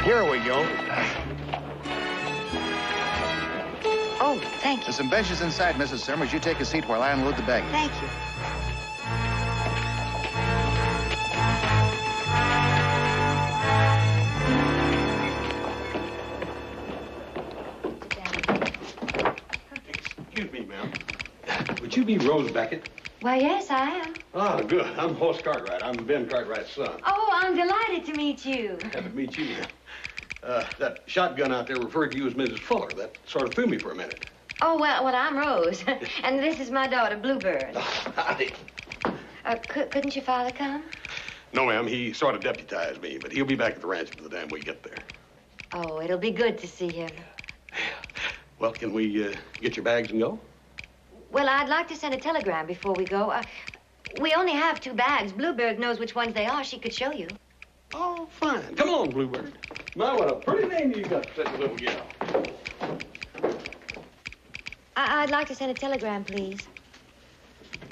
Here we go. Oh, thank you. There's some benches inside, Mrs. Summers. You take a seat while I unload the baggage. Thank you. Excuse me, ma'am. Would you be Rose Beckett? Why, yes, I am. Ah, good. I'm Hoss Cartwright. I'm Ben Cartwright's son. Oh, I'm delighted to meet you. Happy to meet you. That shotgun out there referred to you as Mrs. Fuller. That sort of threw me for a minute. Oh, well, I'm Rose. And this is my daughter, Bluebird. Oh, howdy. Couldn't your father come? No, ma'am. He sort of deputized me, but he'll be back at the ranch by the time we get there. Oh, it'll be good to see him. Well, can we get your bags and go? Well, I'd like to send a telegram before we go. We only have 2 bags. Bluebird knows which ones they are. She could show you. Oh, fine. Come on, Bluebird. My, what a pretty name you got for such a little gal. I'd like to send a telegram, please.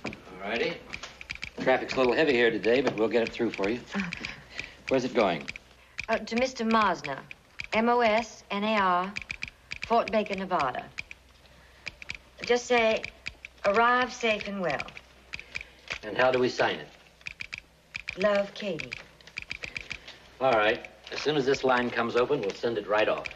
All righty. Traffic's a little heavy here today, but we'll get it through for you. Where's it going? To Mr. Mosner, M-O-S-N-A-R, Fort Baker, Nevada. Just say, arrive safe and well. And how do we sign it? Love, Katie. All right. As soon as this line comes open, we'll send it right off.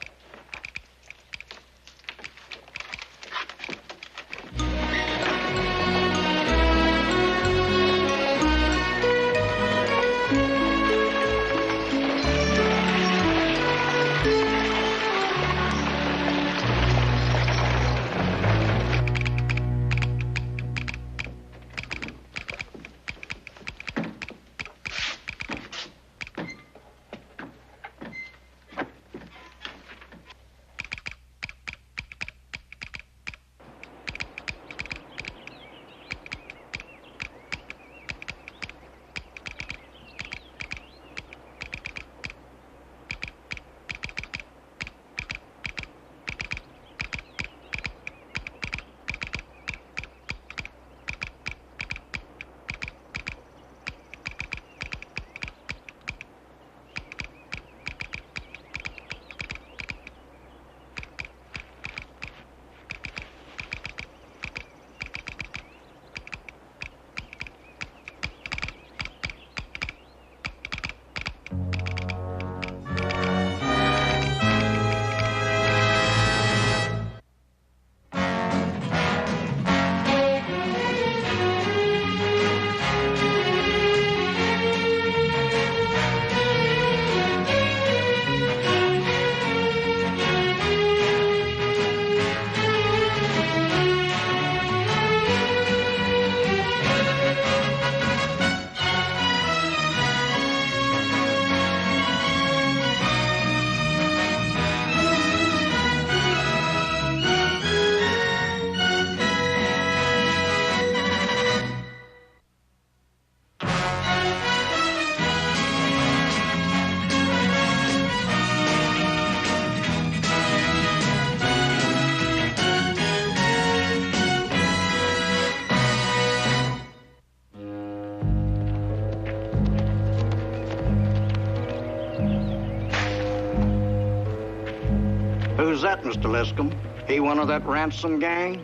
Who's that, Mr. Liscombe? He one of that ransom gang?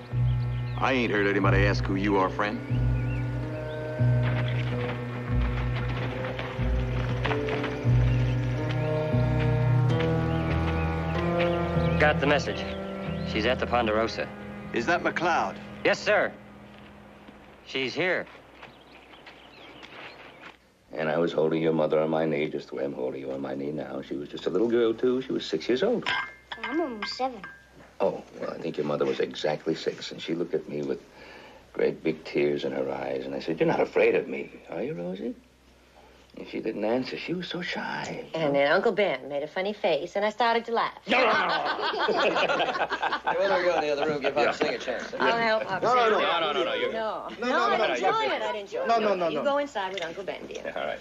I ain't heard anybody ask who you are, friend. Got the message. She's at the Ponderosa. Is that McLeod? Yes, sir. She's here. And I was holding your mother on my knee, just the way I'm holding you on my knee now. She was just a little girl, too. She was 6 years old. I'm almost 7. Oh, well, I think your mother was exactly 6, and she looked at me with great big tears in her eyes, and I said, "You're not afraid of me, are you, Rosie?" And she didn't answer. She was so shy. And then Uncle Ben made a funny face, and I started to laugh. No. Hey, why don't we go in the other room, give Pop Sing a chance? I'll help Pop No. I enjoy it. No. You go inside with Uncle Ben, dear. Yeah, all right.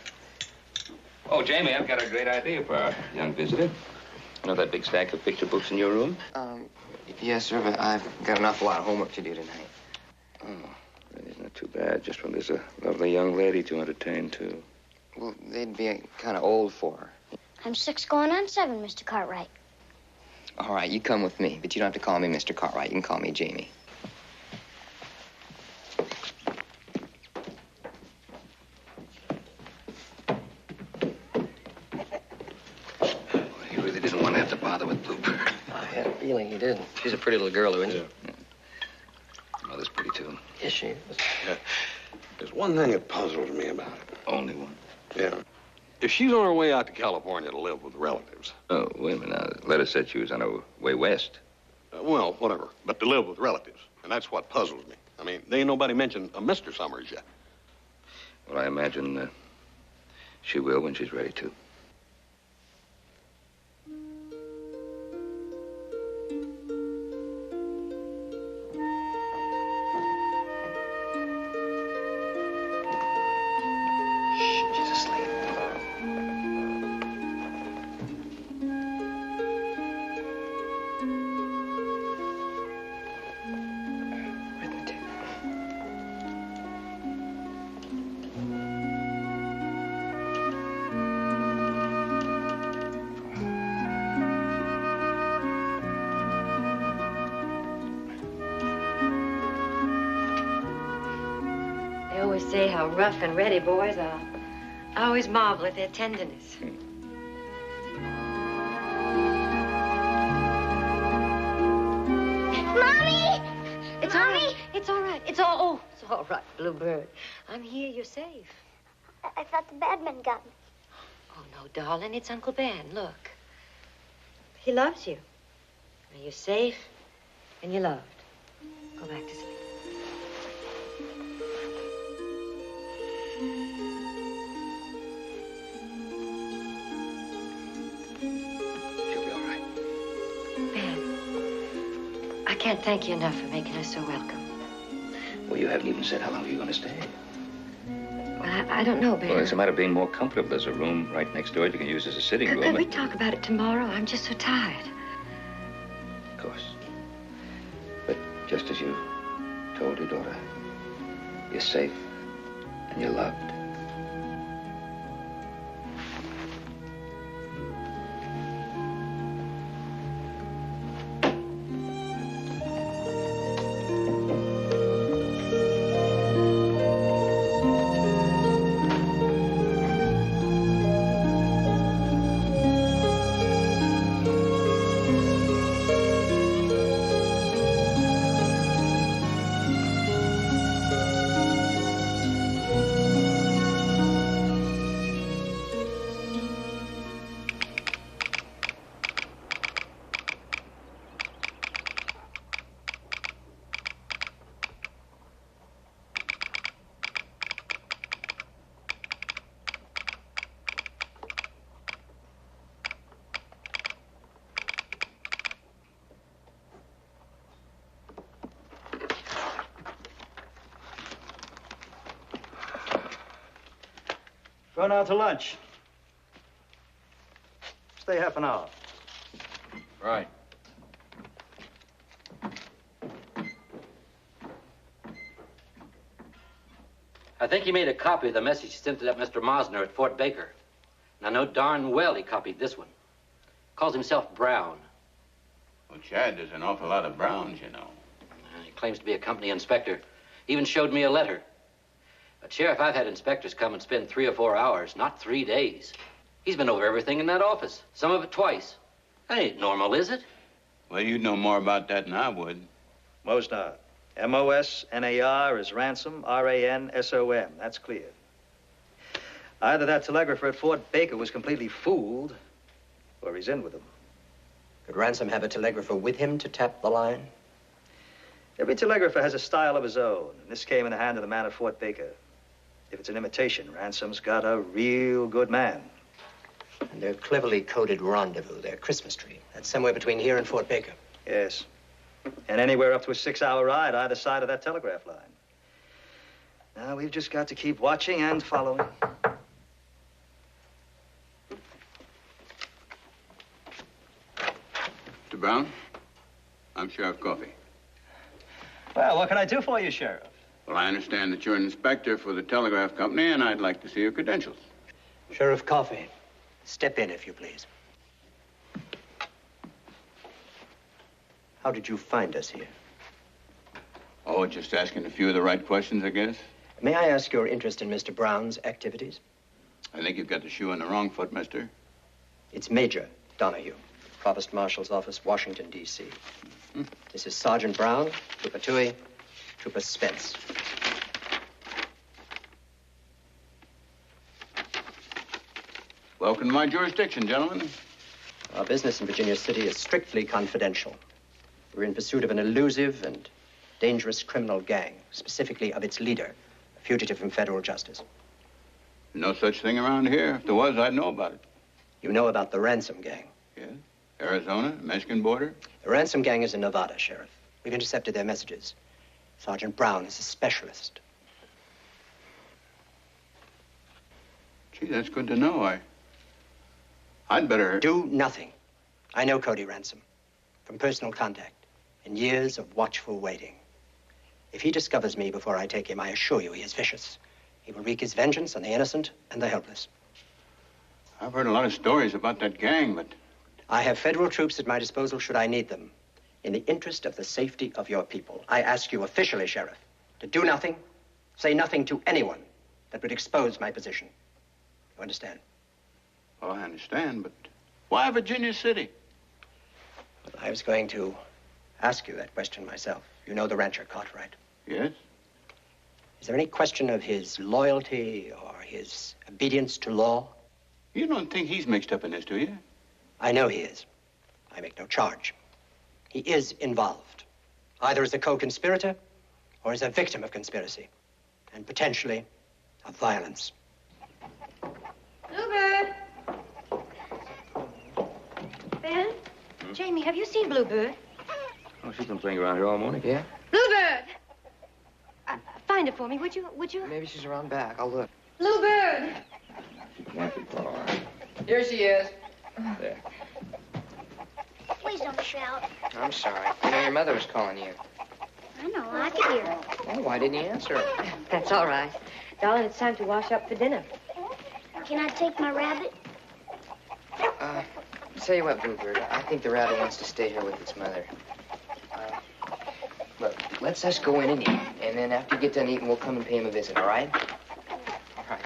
Oh, Jamie, I've got a great idea for our young visitor. You know that big stack of picture books in your room? Yes, sir, but I've got an awful lot of homework to do tonight. Oh, that isn't too bad. Just when there's a lovely young lady to entertain, too. Well, they'd be kind of old for her. I'm 6 going on 7, Mr. Cartwright. All right, you come with me, but you don't have to call me Mr. Cartwright. You can call me Jamie. He really didn't want to have to bother with Bluebird. I had a feeling he did. She's a pretty little girl, isn't she? Mother's pretty, too. Yes, she is. Yeah. There's one thing that puzzles me about it. Only one. Yeah. If she's on her way out to California to live with relatives. Oh, wait a minute now. The letter said she was on her way west. Well, whatever. But to live with relatives. And that's what puzzles me. I mean, there ain't nobody mentioned a Mr. Summers yet. Well, I imagine she will when she's ready to. She's asleep. Arithmetic. They always say how rough and ready boys are. I always marvel at their tenderness. Mommy! It's all right. It's all right. It's all right, Bluebird. I'm here. You're safe. I thought the bad men got me. Oh, no, darling. It's Uncle Ben. Look. He loves you. You're safe and you're loved. Go back to sleep. She'll be all right. Ben, I can't thank you enough for making us so welcome. Well, you haven't even said how long you're going to stay. Well, I don't know, Ben. Well, it's a matter of being more comfortable. There's a room right next door you can use as a sitting room. Could we talk about it tomorrow? I'm just so tired. Of course. But just as you told your daughter, you're safe and you're loved. Going out to lunch. Stay half an hour. Right. I think he made a copy of the message sent to that Mr. Mosner at Fort Baker. And I know darn well he copied this one. Calls himself Brown. Well, Chad, there's an awful lot of Browns, you know. He claims to be a company inspector. Even showed me a letter. But, Sheriff, I've had inspectors come and spend 3 or 4 hours, not 3 days. He's been over everything in that office, some of it twice. That ain't normal, is it? Well, you'd know more about that than I would. Most not. M-O-S-N-A-R is ransom, R-A-N-S-O-M. That's clear. Either that telegrapher at Fort Baker was completely fooled, or he's in with them. Could Ransom have a telegrapher with him to tap the line? Every telegrapher has a style of his own, and this came in the hand of the man at Fort Baker. If it's an imitation, Ransom's got a real good man. And their cleverly coded rendezvous, their Christmas tree. That's somewhere between here and Fort Baker. Yes. And anywhere up to a 6-hour ride either side of that telegraph line. Now, we've just got to keep watching and following. Brown. I'm Sheriff Coffey. Well, what can I do for you, Sheriff? Well, I understand that you're an inspector for the telegraph company, and I'd like to see your credentials. Sheriff Coffey, step in, if you please. How did you find us here? Oh, just asking a few of the right questions, I guess. May I ask your interest in Mr. Brown's activities? I think you've got the shoe on the wrong foot, mister. It's Major Donahue, Provost Marshal's Office, Washington, D.C. This is Sergeant Brown, Trooper Toohey, Trooper Spence. Welcome to my jurisdiction, gentlemen. Our business in Virginia City is strictly confidential. We're in pursuit of an elusive and dangerous criminal gang, specifically of its leader, a fugitive from federal justice. No such thing around here. If there was, I'd know about it. You know about the ransom gang? Yeah? Arizona, Mexican border? The ransom gang is in Nevada, Sheriff. We've intercepted their messages. Sergeant Brown is a specialist. Gee, that's good to know. I'd better... Do nothing. I know Cody Ransom from personal contact and years of watchful waiting. If he discovers me before I take him, I assure you he is vicious. He will wreak his vengeance on the innocent and the helpless. I've heard a lot of stories about that gang, but... I have federal troops at my disposal should I need them. In the interest of the safety of your people, I ask you officially, Sheriff, to do nothing, say nothing to anyone that would expose my position. You understand? Well, I understand, but why Virginia City? Well, I was going to ask you that question myself. You know the rancher Cartwright? Yes? Is there any question of his loyalty or his obedience to law? You don't think he's mixed up in this, do you? I know he is. I make no charge. He is involved, either as a co-conspirator or as a victim of conspiracy, and potentially of violence. Bluebird! Ben? Jamie, have you seen Bluebird? Oh, she's been playing around here all morning. Yeah? Bluebird! Find it for me, would you? Maybe she's around back. I'll look. Bluebird! She can't be far. Here she is. There. Please don't shout. I'm sorry. I know your mother was calling you. I know, I can hear her. Oh, why didn't you answer her? That's all right. Darling, it's time to wash up for dinner. Can I take my rabbit? Tell you what, Bluebird, I think the rabbit wants to stay here with its mother. Look, let's us go in and eat, and then after you get done eating, we'll come and pay him a visit, all right? All right.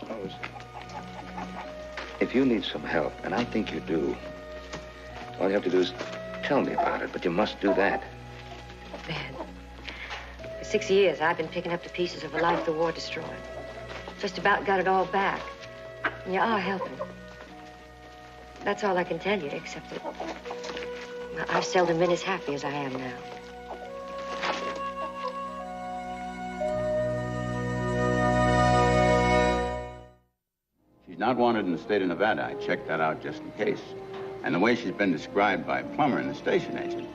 Rose, if you need some help, and I think you do, all you have to do is tell me about it, but you must do that. Ben, for 6 years, I've been picking up the pieces of a life the war destroyed. Just about got it all back. And you are helping. That's all I can tell you, except that well, I've seldom been as happy as I am now. She's not wanted in the state of Nevada. I checked that out just in case. And the way she's been described by Plummer and the station agent,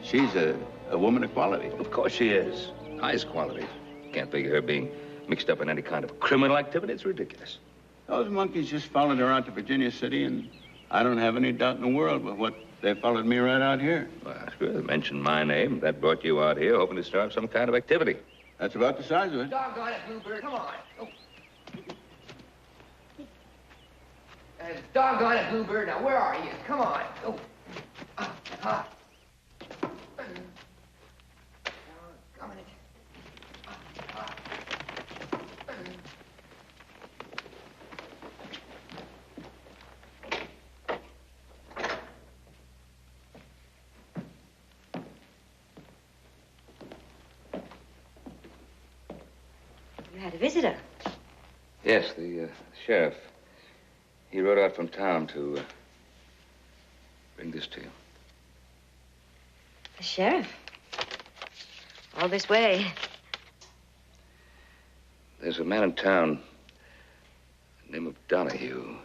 she's a woman of quality. Of course she is. Highest quality. Can't figure her being mixed up in any kind of criminal activity. It's ridiculous. Those monkeys just followed her out to Virginia City, and I don't have any doubt in the world but what they followed me right out here. Well, sure, they mentioned my name. That brought you out here, hoping to start some kind of activity. That's about the size of it. Doggone it, Bluebird. Come on. Oh. Doggone it, Bluebird. Now, where are you? Come on. Oh. Doggone it. You had a visitor. Yes, the sheriff. He rode out from town to bring this to you. The sheriff? All this way. There's a man in town, the name of Donahue.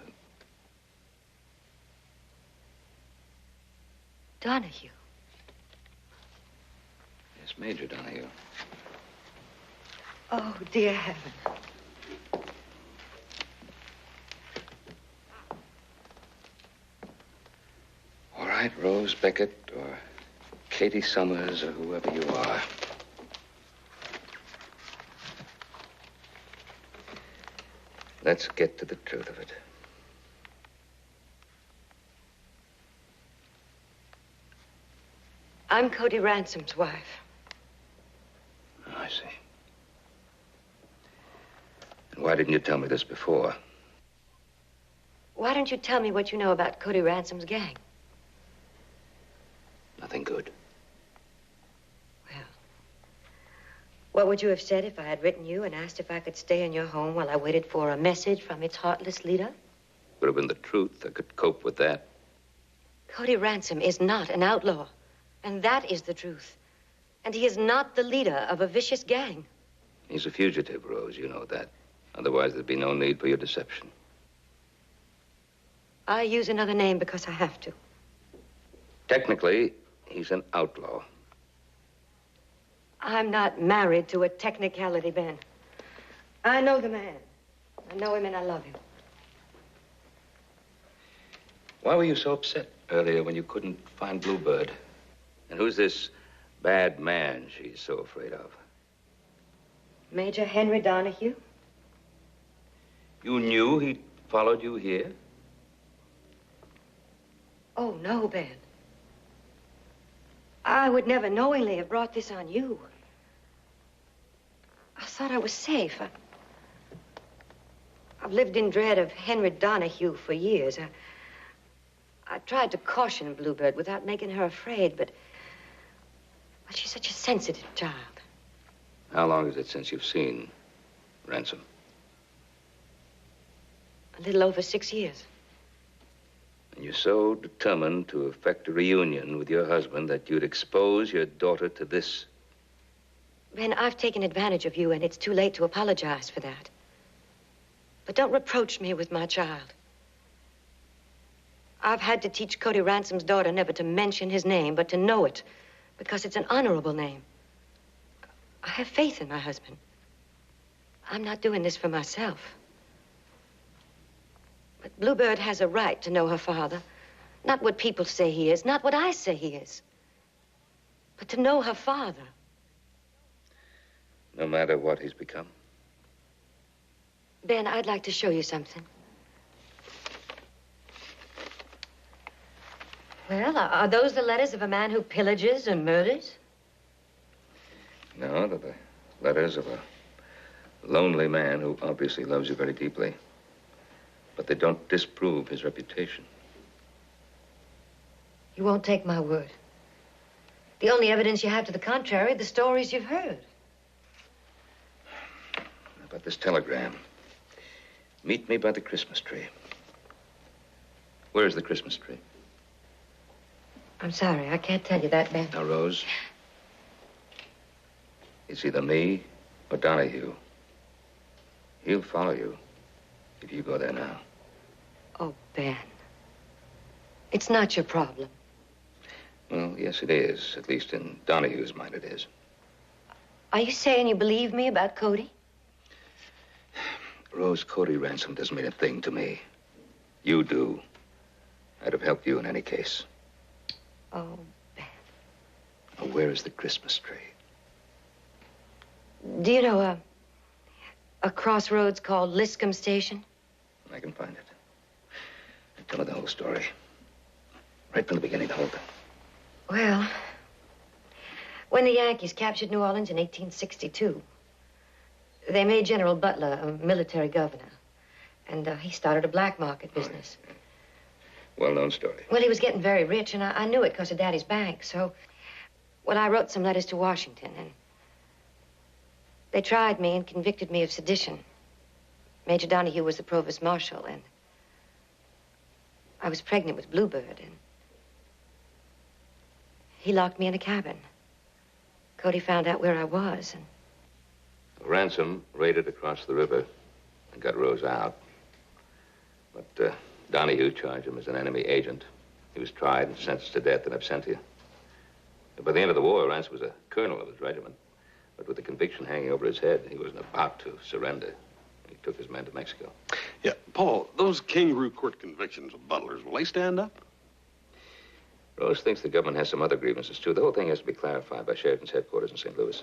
Donahue? Yes, Major Donahue. Oh, dear heaven. right, Rose Beckett or Katie Summers or whoever you are. Let's get to the truth of it. I'm Cody Ransom's wife. Oh, I see. And why didn't you tell me this before? Why don't you tell me what you know about Cody Ransom's gang? Nothing good. Well, what would you have said if I had written you and asked if I could stay in your home while I waited for a message from its heartless leader? Would have been the truth. I could cope with that. Cody Ransom is not an outlaw, and that is the truth. And he is not the leader of a vicious gang. He's a fugitive, Rose. You know that. Otherwise, there'd be no need for your deception. I use another name because I have to. Technically, he's an outlaw. I'm not married to a technicality, Ben. I know the man. I know him and I love him. Why were you so upset earlier when you couldn't find Bluebird? And who's this bad man she's so afraid of? Major Henry Donahue. You knew he followed you here? Oh, no, Ben. I would never knowingly have brought this on you. I thought I was safe. I've lived in dread of Henry Donahue for years. I tried to caution Bluebird without making her afraid, but she's such a sensitive child. How long is it since you've seen Ransom? A little over 6 years. And you're so determined to effect a reunion with your husband that you'd expose your daughter to this? Ben, I've taken advantage of you, and it's too late to apologize for that. But don't reproach me with my child. I've had to teach Cody Ransom's daughter never to mention his name, but to know it, because it's an honorable name. I have faith in my husband. I'm not doing this for myself. But Bluebird has a right to know her father. Not what people say he is, not what I say he is. But to know her father. No matter what he's become? Ben, I'd like to show you something. Well, are those the letters of a man who pillages and murders? No, they're the letters of a lonely man who obviously loves you very deeply. But they don't disprove his reputation. You won't take my word. The only evidence you have to the contrary are the stories you've heard. How about this telegram? Meet me by the Christmas tree. Where's the Christmas tree? I'm sorry, I can't tell you that, Ben. Now, Rose, it's either me or Donahue. He'll follow you if you go there now. Oh, Ben. It's not your problem. Well, yes, it is. At least in Donahue's mind, it is. Are you saying you believe me about Cody? Rose, Cody Ransom doesn't mean a thing to me. You do. I'd have helped you in any case. Oh, Ben. Now, where is the Christmas tree? Do you know a crossroads called Liscombe Station? I can find it. Tell me the whole story. Right from the beginning, the whole thing. Well, when the Yankees captured New Orleans in 1862, they made General Butler a military governor. And he started a black market business. Oh, yeah. Well-known story. Well, he was getting very rich, and I knew it because of Daddy's bank. So, well, I wrote some letters to Washington, and they tried me and convicted me of sedition. Major Donahue was the provost marshal, and I was pregnant with Bluebird, and he locked me in a cabin. Cody found out where I was, and Ransom raided across the river and got Rose out. But Donahue charged him as an enemy agent. He was tried and sentenced to death in absentia. By the end of the war, Ransom was a colonel of his regiment. But with the conviction hanging over his head, he wasn't about to surrender. He took his men to Mexico. Yeah, Paul, those kangaroo court convictions of Butler's, will they stand up? Rose thinks the government has some other grievances, too. The whole thing has to be clarified by Sheriff's headquarters in St. Louis.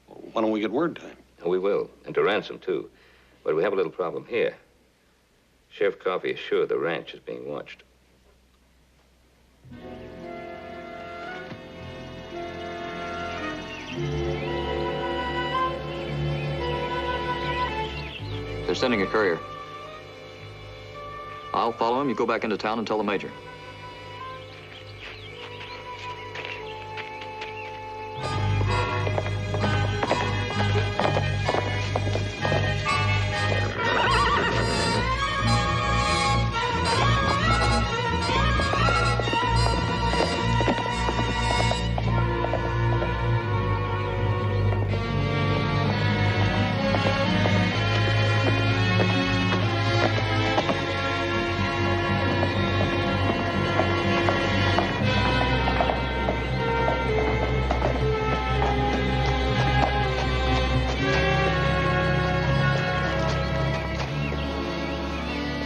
Well, why don't we get word to him? We will, and to Ransom, too. But we have a little problem here. Sheriff Coffey is sure the ranch is being watched. They're sending a courier. I'll follow him. You go back into town and tell the major.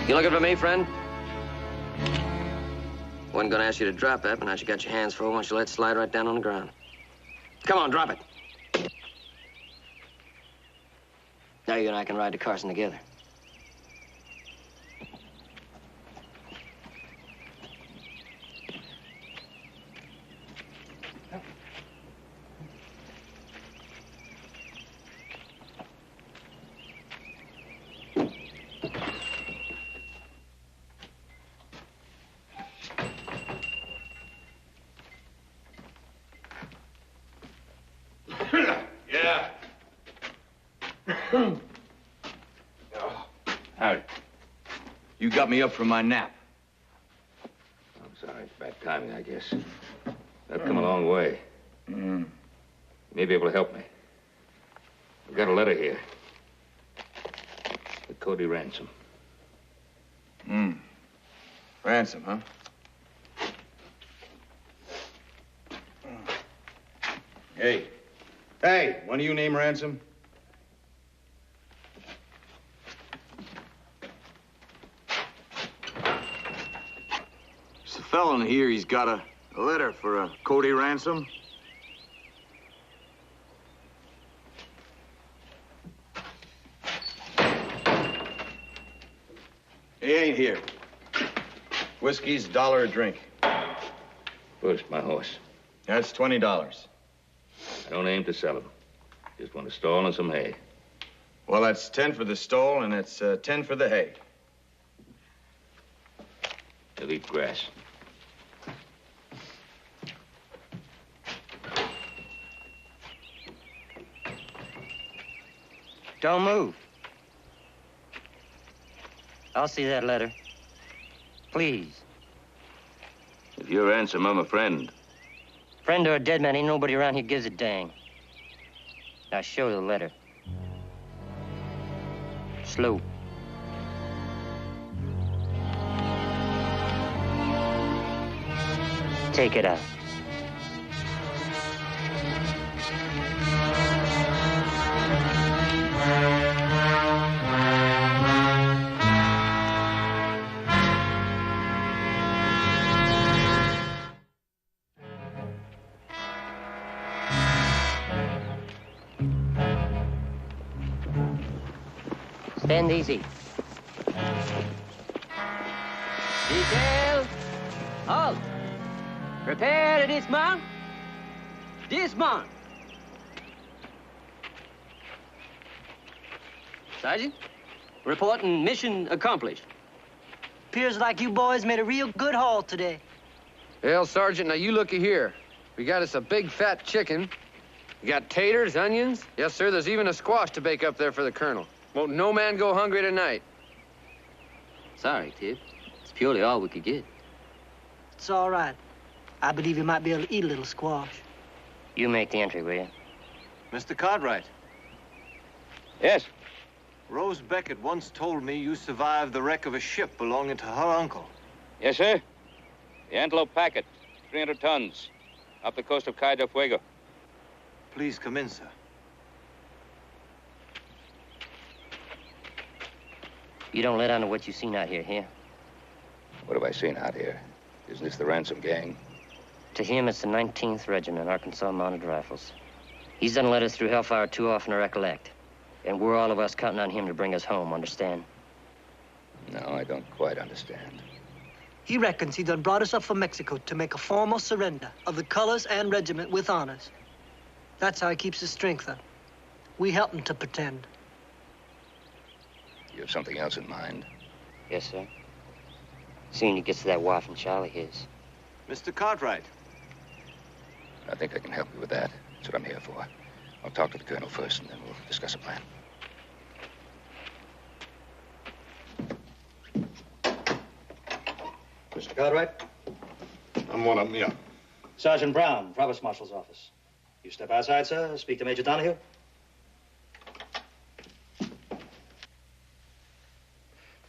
You looking for me, friend? Wasn't gonna ask you to drop that, but now you got your hands full. Why don't you let it slide right down on the ground? Come on, drop it. Now you and I can ride to Carson together. Yeah. Howdy. You got me up from my nap. I'm sorry, it's bad timing, I guess. I've come a long way. You may be able to help me. I've got a letter here. The Cody Ransom. Ransom, huh? Hey. Hey, when do you name Ransom? There's a fellow in here. He's got a letter for a Cody Ransom. He ain't here. Whiskey's $1 a drink. First, my horse. That's $20. I don't aim to sell him. Just want a stall and some hay. Well, that's 10 for the stole, and that's 10 for the hay. He'll eat grass. Don't move. I'll see that letter. Please. If you're Ransom, I'm a friend. Friend or a dead man, ain't nobody around here gives a dang. Now show the letter. Slow. Take it out. Stand easy. Detail. Halt. Prepare to dismount. Dismount. Sergeant, reporting mission accomplished. Appears like you boys made a real good haul today. Well, Sergeant, now you looky here. We got us a big fat chicken. We got taters, onions. Yes, sir, there's even a squash to bake up there for the colonel. Won't no man go hungry tonight. Sorry, Tib. It's purely all we could get. It's all right. I believe you might be able to eat a little squash. You make the entry, will you? Mr. Cartwright. Yes? Rose Beckett once told me you survived the wreck of a ship belonging to her uncle. Yes, sir. The Antelope packet, 300 tons, up the coast of Cayo de Fuego. Please come in, sir. You don't let on to what you seen out here, here? What have I seen out here? Isn't this the Ransom gang? To him, it's the 19th Regiment, Arkansas Mounted Rifles. He's done let us through hellfire too often to recollect. And we're all of us counting on him to bring us home, understand? No, I don't quite understand. He reckons he done brought us up from Mexico to make a formal surrender of the colors and regiment with honors. That's how he keeps his strength up. We help him to pretend. You have something else in mind? Yes, sir. Soon he gets to that wife and child of his. Mr. Cartwright. I think I can help you with that. That's what I'm here for. I'll talk to the colonel first, and then we'll discuss a plan. Mr. Cartwright? I'm one of them, yeah. Sergeant Brown, Provost Marshal's office. You step outside, sir. Speak to Major Donahue.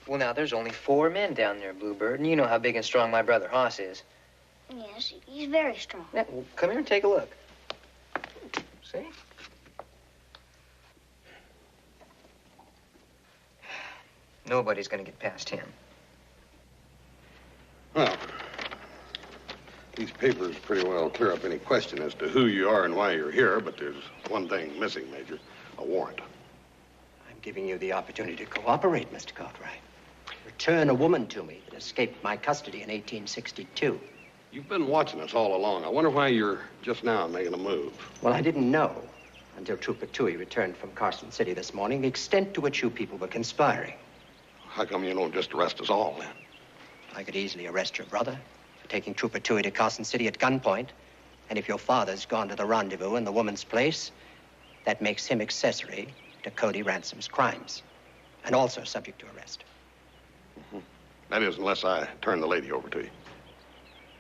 Well, now, there's only 4 men down there, Bluebird, and you know how big and strong my brother Hoss is. Yes, he's very strong. Yeah, well, come here and take a look. See? Nobody's gonna get past him. Well, these papers pretty well clear up any question as to who you are and why you're here, but there's one thing missing, Major. A warrant. I'm giving you the opportunity to cooperate, Mr. Cartwright. Return a woman to me that escaped my custody in 1862. You've been watching us all along. I wonder why you're just now making a move. Well, I didn't know until Trooper Toohey returned from Carson City this morning the extent to which you people were conspiring. How come you don't just arrest us all, then? I could easily arrest your brother for taking Trooper Toohey to Carson City at gunpoint. And if your father's gone to the rendezvous in the woman's place, that makes him accessory to Cody Ransom's crimes, and also subject to arrest. Mm-hmm. That is, unless I turn the lady over to you.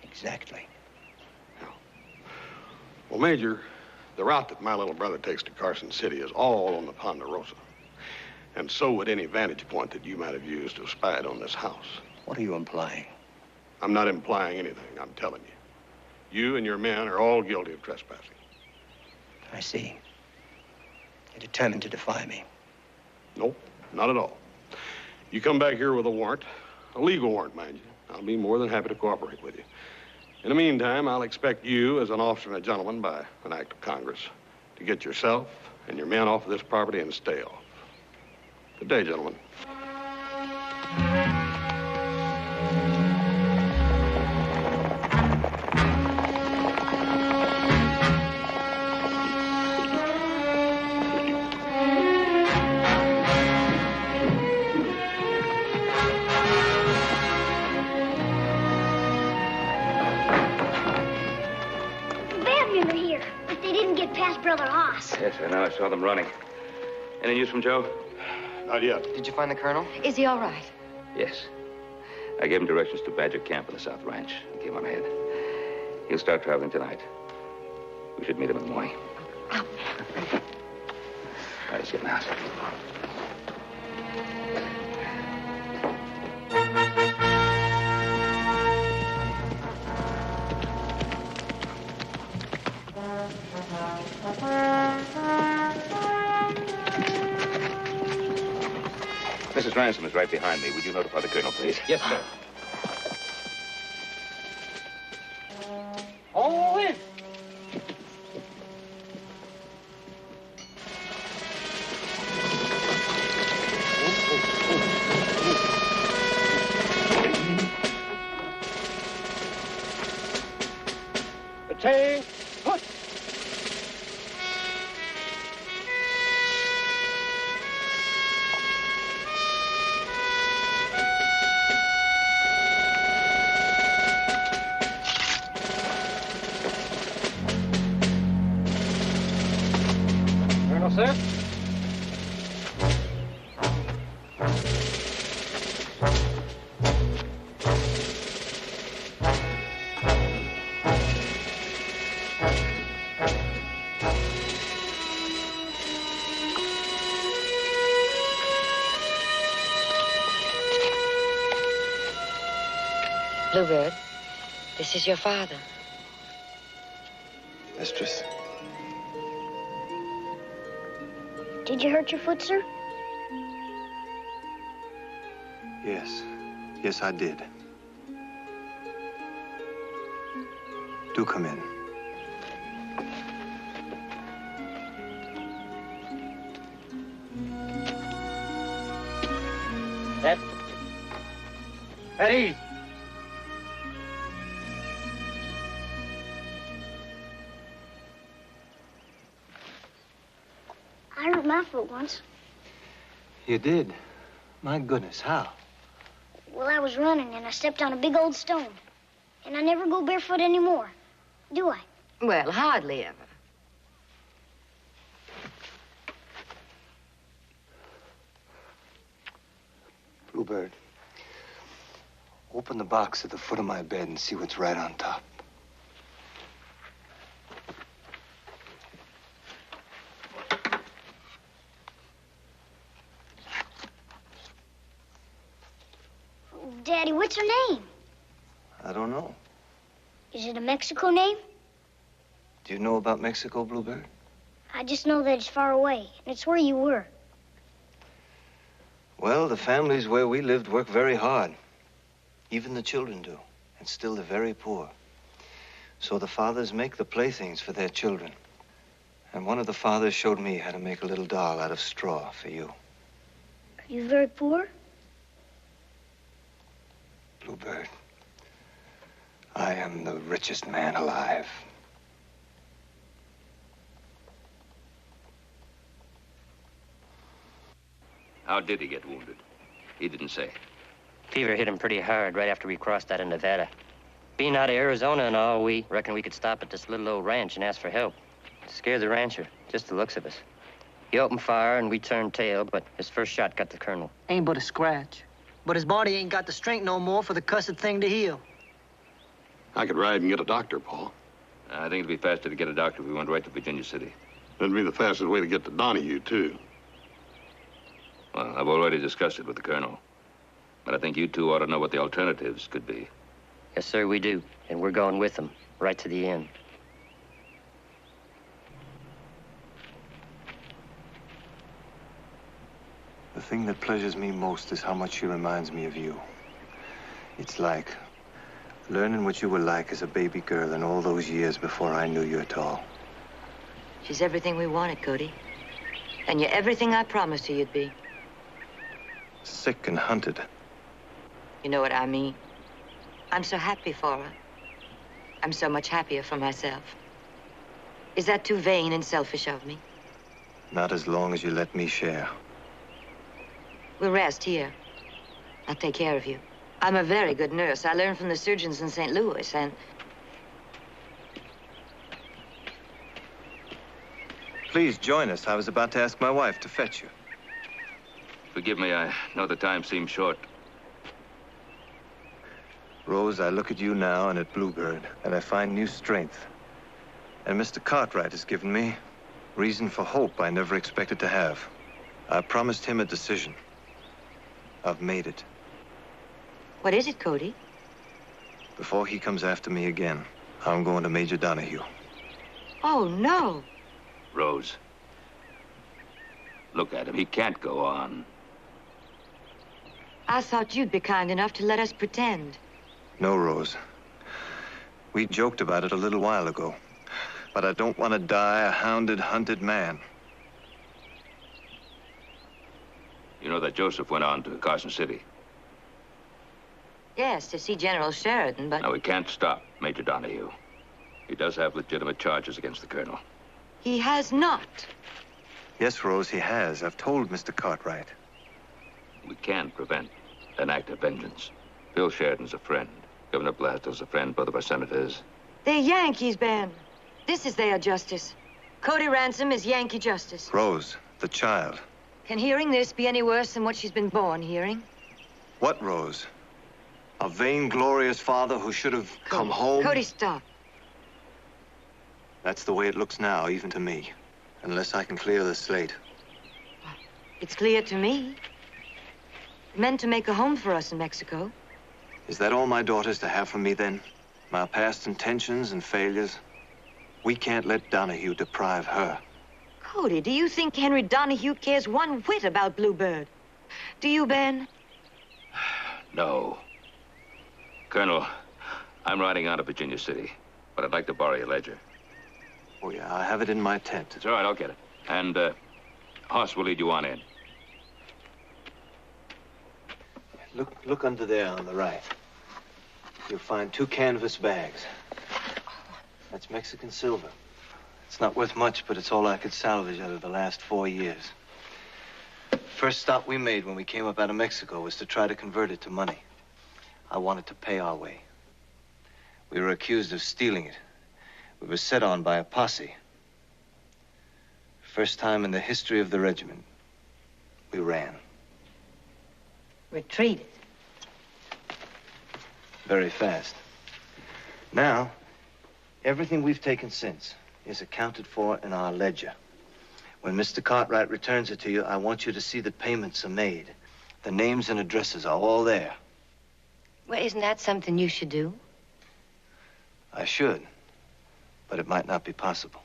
Exactly. Yeah. Well, Major, the route that my little brother takes to Carson City is all on the Ponderosa. And so would any vantage point that you might have used to have spied on this house. What are you implying? I'm not implying anything, I'm telling you. You and your men are all guilty of trespassing. I see. You're determined to defy me. Nope, not at all. You come back here with a warrant, a legal warrant, mind you. I'll be more than happy to cooperate with you. In the meantime, I'll expect you, as an officer and a gentleman by an act of Congress, to get yourself and your men off of this property and stay off. Good day, gentlemen. Brother Hoss. Yes, I know. I saw them running. Any news from Joe? Not yet. Did you find the colonel? Is he all right? Yes. I gave him directions to Badger Camp in the South Ranch. He came on ahead. He'll start traveling tonight. We should meet him in the morning. All right, he's getting out. Mrs. Ransom is right behind me. Would you notify the colonel, please? Yes, sir. All in. Take foot. Colonel, sir? Bluebird, this is your father. Mistress. Did you hurt your foot, sir? Yes. Yes, I did. Do come in. Eddie! I hurt my foot once. You did? My goodness, how? Well, I was running and I stepped on a big old stone. And I never go barefoot anymore, do I? Well, hardly ever. Bluebird, open the box at the foot of my bed and see what's right on top. Daddy, what's her name? I don't know. Is it a Mexico name? Do you know about Mexico, Bluebird? I just know that it's far away, and it's where you were. Well, the families where we lived work very hard. Even the children do. And still they're very poor. So the fathers make the playthings for their children. And one of the fathers showed me how to make a little doll out of straw for you. Are you very poor? Bluebird, I am the richest man alive. How did he get wounded? He didn't say. Fever hit him pretty hard right after we crossed out of Nevada. Being out of Arizona and all, we reckon we could stop at this little old ranch and ask for help. It scared the rancher, just the looks of us. He opened fire and we turned tail, but his first shot got the colonel. Ain't but a scratch. But his body ain't got the strength no more for the cussed thing to heal. I could ride and get a doctor, Paul. I think it'd be faster to get a doctor if we went right to Virginia City. That'd be the fastest way to get to Donahue, too. Well, I've already discussed it with the colonel. But I think you two ought to know what the alternatives could be. Yes, sir, we do. And we're going with them, right to the end. The thing that pleasures me most is how much she reminds me of you. It's like learning what you were like as a baby girl in all those years before I knew you at all. She's everything we wanted, Cody. And you're everything I promised her you'd be. Sick and hunted. You know what I mean? I'm so happy for her. I'm so much happier for myself. Is that too vain and selfish of me? Not as long as you let me share. We'll rest here. I'll take care of you. I'm a very good nurse. I learned from the surgeons in St. Louis, and... Please join us. I was about to ask my wife to fetch you. Forgive me, I know the time seems short. Rose, I look at you now and at Bluebird, and I find new strength. And Mr. Cartwright has given me reason for hope I never expected to have. I promised him a decision. I've made it. What is it, Cody? Before he comes after me again, I'm going to Major Donahue. Oh, no. Rose, look at him. He can't go on. I thought you'd be kind enough to let us pretend. No, Rose. We joked about it a little while ago. But I don't want to die a hounded, hunted man. You know that Joseph went on to Carson City. Yes, to see General Sheridan, but... Now, we can't stop Major Donahue. He does have legitimate charges against the colonel. He has not. Yes, Rose, he has. I've told Mr. Cartwright. We can prevent an act of vengeance. Bill Sheridan's a friend. Governor Blasdell's a friend. Both of our senators. They're Yankees, Ben. This is their justice. Cody Ransom is Yankee justice. Rose, the child. Can hearing this be any worse than what she's been born hearing? What, Rose? A vainglorious father who should have come home? Cody, stop. That's the way it looks now, even to me. Unless I can clear the slate. It's clear to me. Meant to make a home for us in Mexico. Is that all my daughter's to have from me, then? My past intentions and failures? We can't let Donahue deprive her. Cody, do you think Henry Donahue cares one whit about Bluebird? Do you, Ben? No. Colonel, I'm riding out of Virginia City. but I'd like to borrow your ledger. Oh, yeah, I have it in my tent. It's all right, I'll get it. And, Hoss will lead you on in. Look under there on the right. You'll find 2 canvas bags. That's Mexican silver. It's not worth much, but it's all I could salvage out of the last 4 years. First stop we made when we came up out of Mexico was to try to convert it to money. I wanted to pay our way. We were accused of stealing it. We were set on by a posse. First time in the history of the regiment, we ran. Retreated. Very fast. Now, everything we've taken since is accounted for in our ledger. When Mr. Cartwright returns it to you, I want you to see that payments are made. The names and addresses are all there. Well, isn't that something you should do? I should, but it might not be possible.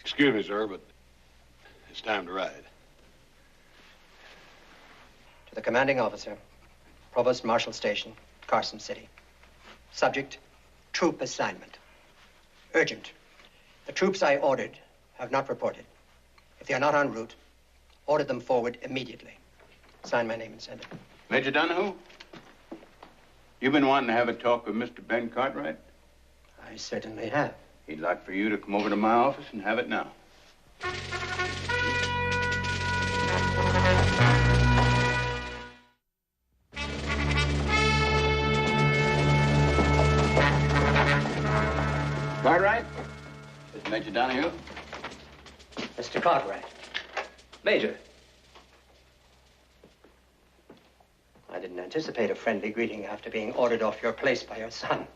Excuse me, sir, but it's time to ride. To the commanding officer, Provost Marshal Station, Carson City. Subject, troop assignment. Urgent. The troops I ordered have not reported. If they are not en route, order them forward immediately. Sign my name and send it. Major Donahue, you've been wanting to have a talk with Mr. Ben Cartwright? I certainly have. He'd like for you to come over to my office and have it now. Cartwright? This is Major Donahue. Mr. Cartwright. Major. I didn't anticipate a friendly greeting after being ordered off your place by your son.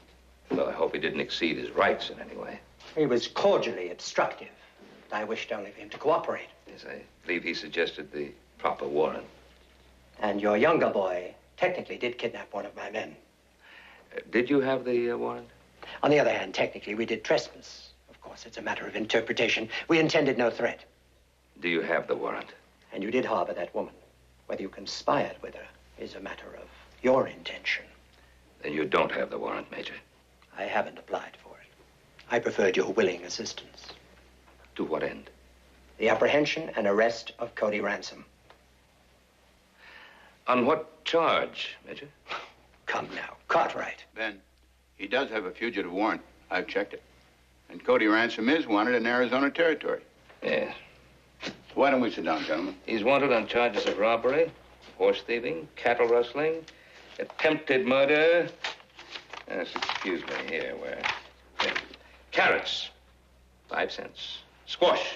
Well, I hope he didn't exceed his rights in any way. He was cordially obstructive. I wished only for him to cooperate. Yes, I believe he suggested the proper warrant. And your younger boy technically did kidnap one of my men. Did you have the warrant? On the other hand, technically, we did trespass. Of course, it's a matter of interpretation. We intended no threat. Do you have the warrant? And you did harbor that woman. Whether you conspired with her is a matter of your intention. Then you don't have the warrant, Major. I haven't applied for it. I preferred your willing assistance. To what end? The apprehension and arrest of Cody Ransom. On what charge, Major? Come now, Cartwright. Ben, he does have a fugitive warrant. I've checked it. And Cody Ransom is wanted in Arizona territory. Yes. Why don't we sit down, gentlemen? He's wanted on charges of robbery, horse thieving, cattle rustling, attempted murder. Yes, excuse me, here, where? Yeah. Carrots, 5 cents. Squash,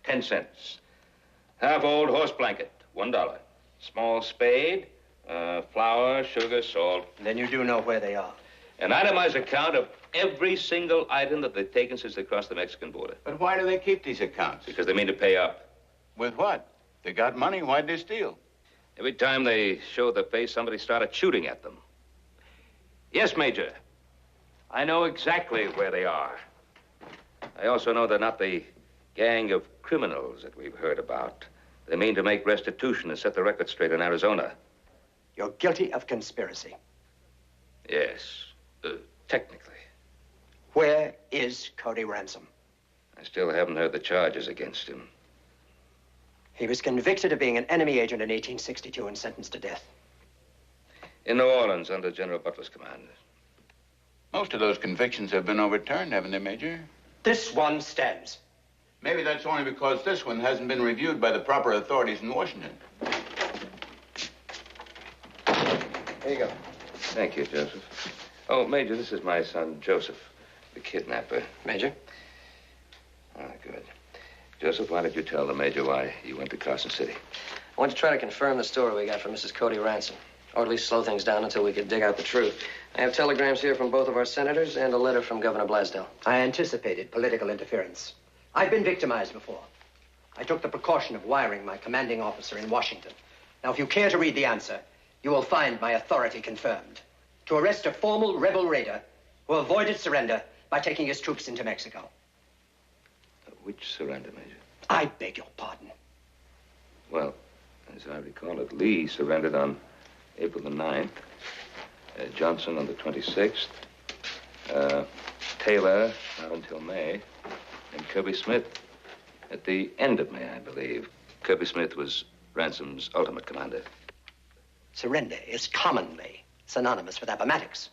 10 cents. Half-old horse blanket, $1. Small spade, flour, sugar, salt. Then you do know where they are. An itemized account of every single item that they've taken since they crossed the Mexican border. But why do they keep these accounts? Because they mean to pay up. With what? They got money. Why'd they steal? Every time they showed their face, somebody started shooting at them. Yes, Major. I know exactly where they are. I also know they're not the gang of criminals that we've heard about. They mean to make restitution and set the record straight in Arizona. You're guilty of conspiracy. Yes, technically. Where is Cody Ransom? I still haven't heard the charges against him. He was convicted of being an enemy agent in 1862 and sentenced to death. In New Orleans, under General Butler's command. Most of those convictions have been overturned, haven't they, Major? This one stands. Maybe that's only because this one hasn't been reviewed by the proper authorities in Washington. Here you go. Thank you, Joseph. Oh, Major, this is my son, Joseph, the kidnapper. Major? Ah, good. Joseph, why did you tell the Major why you went to Carson City? I want to try to confirm the story we got from Mrs. Cody Ransom, or at least slow things down until we could dig out the truth. I have telegrams here from both of our senators and a letter from Governor Blaisdell. I anticipated political interference. I've been victimized before. I took the precaution of wiring my commanding officer in Washington. Now, if you care to read the answer, you will find my authority confirmed. To arrest a formal rebel raider who avoided surrender by taking his troops into Mexico. Which surrender, Major? I beg your pardon. Well, as I recall it, Lee surrendered on April the 9th. Johnson on the 26th. Taylor, not until May, and Kirby Smith at the end of May, I believe. Kirby Smith was Ransom's ultimate commander. Surrender is commonly synonymous with Appomattox.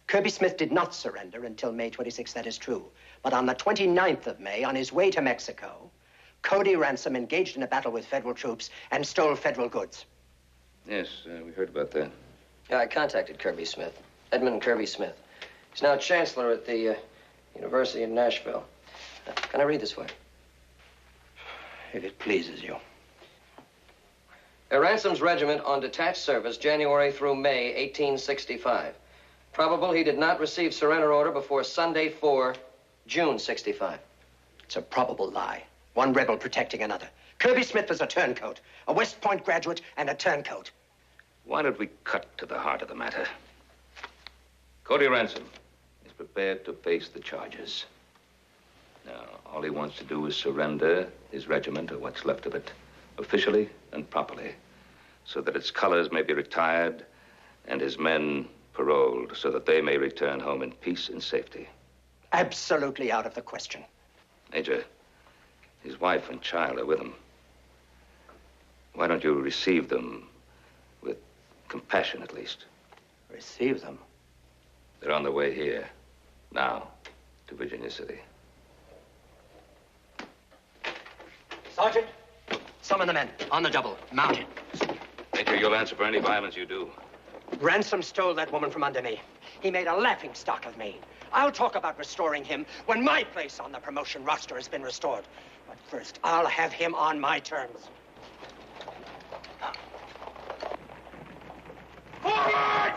Kirby Smith did not surrender until May 26th, that is true. But on the 29th of May, on his way to Mexico, Cody Ransom engaged in a battle with federal troops and stole federal goods. Yes, we heard about that. Yeah, I contacted Kirby Smith, Edmund Kirby Smith. He's now chancellor at the University in Nashville. Can I read this for you? If it pleases you. Ransom's regiment on detached service, January through May 1865. Probable he did not receive surrender order before Sunday 4, June 65. It's a probable lie. One rebel protecting another. Kirby Smith was a turncoat, a West Point graduate and a turncoat. Why don't we cut to the heart of the matter? Cody Ransom is prepared to face the charges. Now, all he wants to do is surrender his regiment, or what's left of it, officially and properly, so that its colors may be retired and his men paroled, so that they may return home in peace and safety. Absolutely out of the question. Major, his wife and child are with him. Why don't you receive them with compassion, at least? Receive them? They're on the way here, now, to Virginia City. Sergeant, summon the men, on the double, mounted. Major, you'll answer for any violence you do. Ransom stole that woman from under me. He made a laughing stock of me. I'll talk about restoring him when my place on the promotion roster has been restored. But first, I'll have him on my terms. Forward!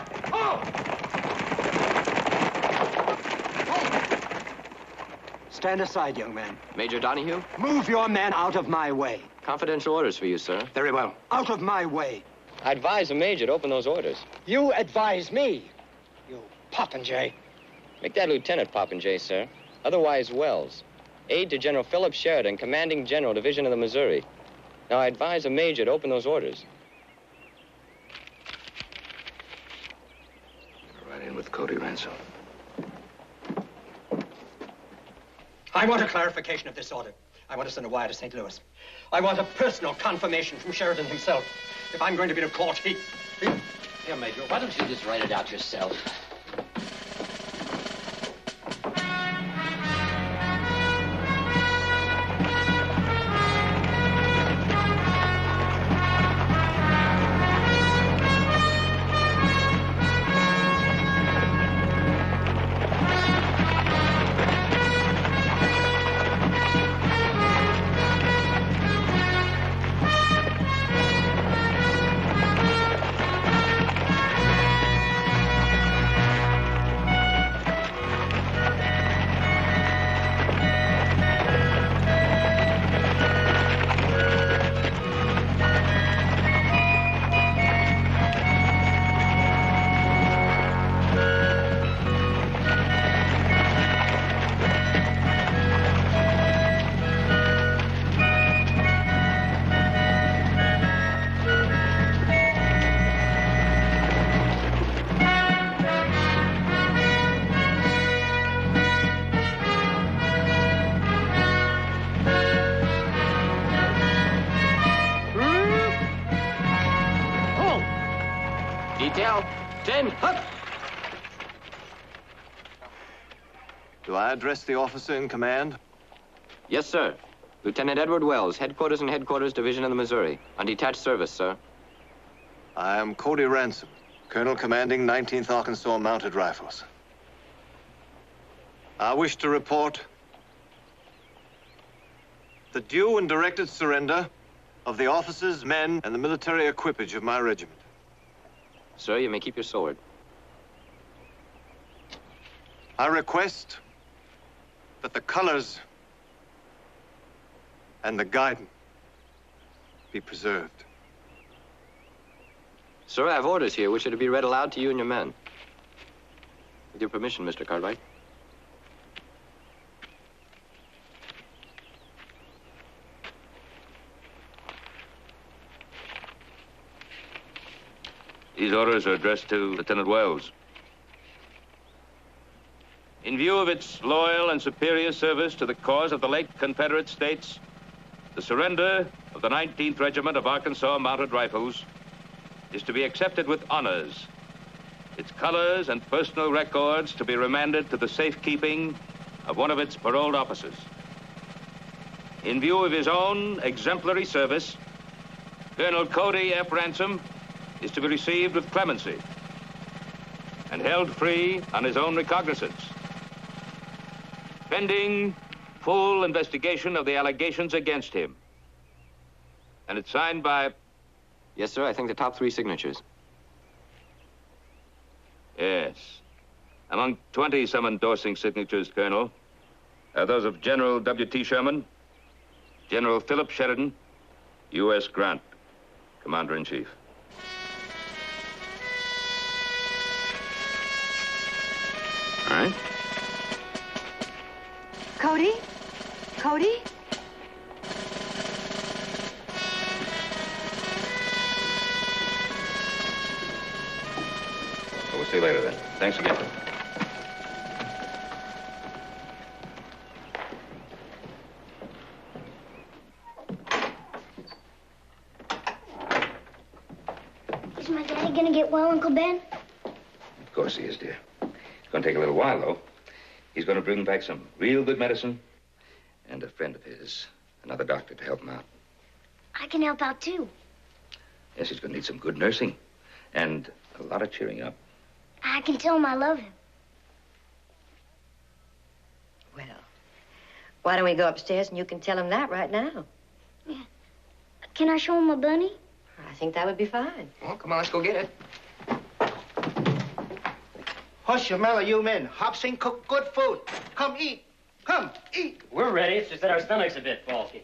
Stand aside, young man. Major Donahue? Move your men out of my way. Confidential orders for you, sir. Very well. Out of my way. I advise the Major to open those orders. You advise me, you popinjay. Make that Lieutenant Popinjay, sir. Otherwise, Wells. Aide to General Philip Sheridan, Commanding General, Division of the Missouri. Now, I advise the Major to open those orders. Right in with Cody Ransom. I want a clarification of this order. I want to send a wire to St. Louis. I want a personal confirmation from Sheridan himself. If I'm going to be to court, Here, Major, why don't you just write it out yourself? Detail, 10, up! Do I address the officer in command? Yes, sir. Lieutenant Edward Wells, Headquarters and Headquarters, Division of the Missouri. On detached service, sir. I am Cody Ransom, Colonel commanding 19th Arkansas Mounted Rifles. I wish to report the due and directed surrender of the officers, men, and the military equipage of my regiment. Sir, you may keep your sword. I request that the colors and the guidon be preserved. Sir, I have orders here which are to be read aloud to you and your men. With your permission, Mr. Cartwright. These orders are addressed to Lieutenant Wells. In view of its loyal and superior service to the cause of the late Confederate States, the surrender of the 19th Regiment of Arkansas Mounted Rifles is to be accepted with honors, its colors and personal records to be remanded to the safekeeping of one of its paroled officers. In view of his own exemplary service, Colonel Cody F. Ransom is to be received with clemency and held free on his own recognizance, pending full investigation of the allegations against him. And it's signed by... Yes, sir, I think the top 3 signatures. Yes. Among 20 some endorsing signatures, Colonel, are those of General W.T. Sherman, General Philip Sheridan, U.S. Grant, Commander-in-Chief. All right. Cody? Cody? We'll see you later then. Thanks again. Is my daddy gonna get well, Uncle Ben? Of course he is, dear. It's going to take a little while, though. He's going to bring back some real good medicine and a friend of his, another doctor, to help him out. I can help out, too. Yes, he's going to need some good nursing and a lot of cheering up. I can tell him I love him. Well, why don't we go upstairs and you can tell him that right now? Yeah. Can I show him my bunny? I think that would be fine. Well, come on, let's go get it. Hush, Yamela, you men. Hobson cooked good food. Come eat. Come, eat. We're ready. It's just that our stomach's a bit faulty.